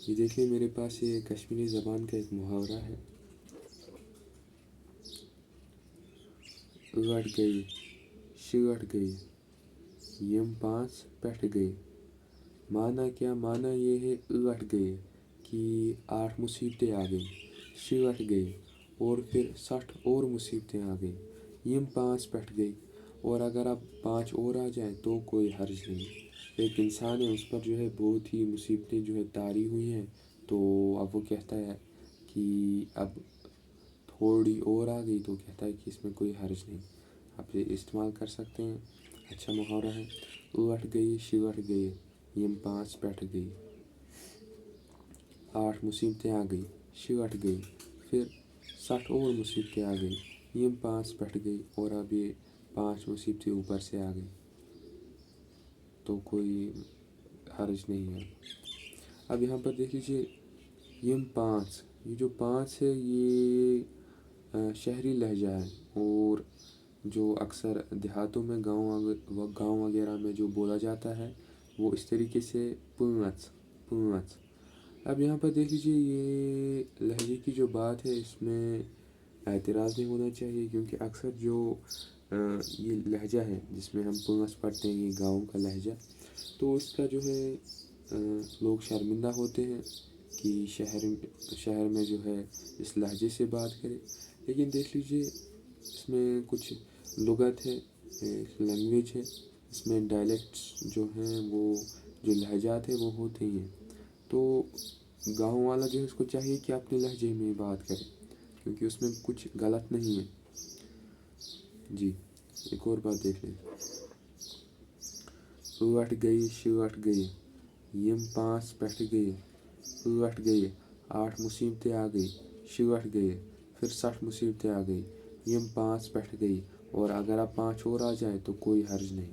یہ دیکھیں میرے پاس یہ کشمیری زبان کا ایک محاورہ ہے، ٲٹھ گئی شیٹھ گئی یم پانچ پٮ۪ٹھ گئی۔ معنی کیا؟ معنی یہ ہے 8 گئے کہ 8 مصیبتیں آ گئی، 60 گئی اور پھر 60 اور مصیبتیں آ گئی، یم 5 پٮ۪ٹھ گئی، اور اگر اب 5 اور آ جائیں تو کوئی حرج نہیں۔ ایک انسان ہے، اس پر جو ہے بہت ہی مصیبتیں جو ہے طاری ہوئی ہیں، تو اب وہ کہتا ہے کہ اب تھوڑی اور آ گئی، تو کہتا ہے کہ اس میں کوئی حرج نہیں، آپ یہ استعمال کر سکتے ہیں۔ اچھا محاورہ ہے، 8 گئی شیٹھ گئی یم 5 پٮ۪ٹھ گئی۔ 8 مصیبتیں آ گئی، 60 گئی، پھر 60 اور مصیبتیں آ گئی، یم 5 پٮ۪ٹھ گئی، اور اب یہ 5 مصیبتیں اوپر سے آ گئی، تو کوئی حرج نہیں ہے۔ اب یہاں پر دیکھ لیجیے، یم 5، یہ جو 5 ہے یہ شہری لہجہ ہے، اور جو اکثر دیہاتوں میں گاؤں وغیرہ میں جو بولا جاتا ہے وہ اس طریقے سے 5۔ اب یہاں پر دیکھ لیجیے، یہ لہجے کی جو بات ہے اس میں اعتراض نہیں ہونا چاہیے، کیونکہ اکثر جو یہ لہجہ ہے جس میں ہم 5 پڑھتے ہیں، یہ گاؤں کا لہجہ، تو اس کا جو ہے لوگ شرمندہ ہوتے ہیں کہ شہر میں جو ہے اس لہجے سے بات کرے۔ لیکن دیکھ لیجیے، اس میں کچھ لغت ہے، لینگویج ہے، اس میں ڈائلیکٹس جو ہیں، وہ جو لہجات ہیں وہ ہوتے ہی ہیں، تو گاؤں والا جو ہے اس کو چاہیے کہ اپنے لہجے میں بات کرے، کیونکہ اس میں کچھ غلط نہیں ہے۔ جی، ایک اور بات دیکھ لیں، 8 گئی شیٹھ گئی یم 5 پٮ۪ٹھ گئی، 8 گئی، 8 مصیبتیں آ گئی، 60 گئی، پھر 60 مصیبتیں آ گئی، یم 5 پٮ۪ٹھ گئی، اور اگر اب 5 اور آ جائیں تو کوئی حرج نہیں۔